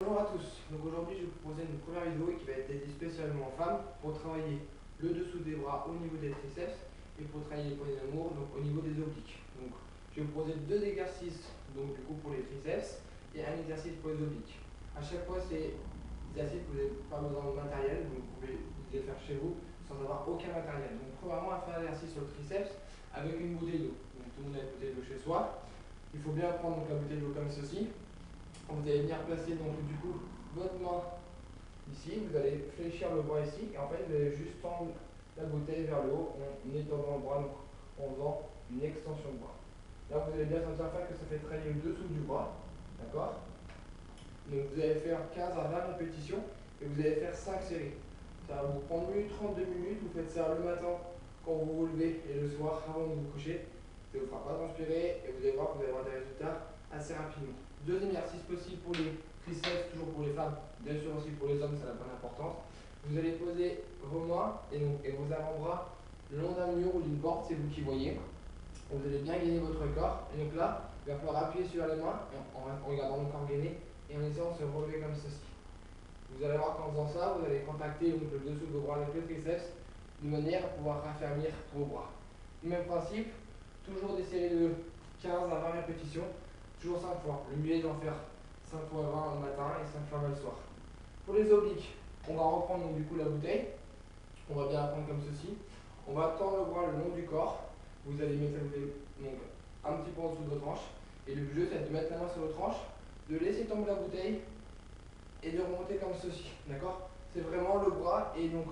Bonjour à tous, donc aujourd'hui je vais vous proposer une première vidéo qui va être dédiée spécialement aux femmes pour travailler le dessous des bras au niveau des triceps et pour travailler les poignées d'amour donc au niveau des obliques. Donc je vais vous proposer deux exercices donc du coup pour les triceps et un exercice pour les obliques. À chaque fois c'est des exercices que vous n'avez pas besoin de matériel, donc vous pouvez les faire chez vous sans avoir aucun matériel. Donc premièrement on va faire un exercice sur le triceps avec une bouteille d'eau. Donc tout le monde a une bouteille d'eau chez soi. Il faut bien prendre donc, la bouteille d'eau comme ceci. Vous allez venir placer donc du coup votre main ici, vous allez fléchir le bras ici et en fait vous allez juste tendre la bouteille vers le haut en étendant le bras, donc en faisant une extension de bras. Là vous allez bien sentir faire que ça fait travailler le dessous du bras, d'accord? Donc vous allez faire 15 à 20 répétitions et vous allez faire 5 séries. Ça va vous prendre 32 minutes, vous faites ça le matin quand vous vous levez et le soir avant de vous coucher. Ça ne vous fera pas transpirer et vous allez voir que vous allez avoir des résultats assez rapidement. Deuxième exercice possible pour les triceps, toujours pour les femmes, bien sûr aussi pour les hommes, ça n'a pas d'importance. Vous allez poser vos mains et vos avant-bras le long d'un mur ou d'une porte, c'est vous qui voyez. Vous allez bien gainer votre corps et donc là, il va falloir appuyer sur les mains en gardant le corps gainé et en essayant de se relever comme ceci. Vous allez voir qu'en faisant ça, vous allez contacter donc, le dessous de vos bras avec le triceps de manière à pouvoir raffermir vos bras. Même principe, toujours des séries de 15 à 20 répétitions, toujours 5 fois. Le mieux est d'en faire 5 fois 20 le matin et 5 fois 20 le soir. Pour les obliques, on va reprendre donc, du coup la bouteille. On va bien la prendre comme ceci. On va tendre le bras le long du corps. Vous allez mettre la bouteille donc, un petit peu en dessous de votre hanche. Et le jeu, c'est de mettre la main sur votre hanche, de laisser tomber la bouteille et de remonter comme ceci. D'accord? C'est vraiment le bras et donc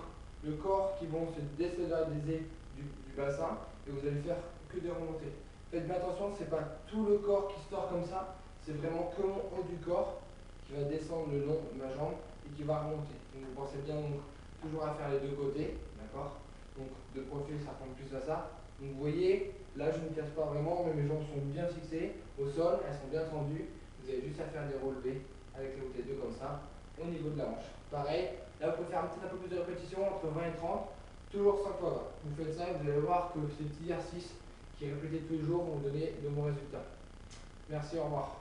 le corps qui vont se désolidariser du bassin et vous allez faire que des remontées. Faites bien attention, ce n'est pas tout le corps qui se tord comme ça, c'est vraiment que mon haut du corps qui va descendre le long de ma jambe et qui va remonter. Donc vous pensez bien donc, toujours à faire les deux côtés, d'accord? Donc de profil ça ressemble plus à ça. Donc vous voyez, là je ne casse pas vraiment, mais mes jambes sont bien fixées au sol, elles sont bien tendues. Vous avez juste à faire des relevés avec la bouteille d'eau comme ça, au niveau de la hanche. Pareil, là vous pouvez faire un peu plus de répétitions, entre 20 et 30, toujours 5 fois 20. Vous faites ça et vous allez voir que ces petits exercices qui est répété tous les jours vont vous donner de bons résultats. Merci, au revoir.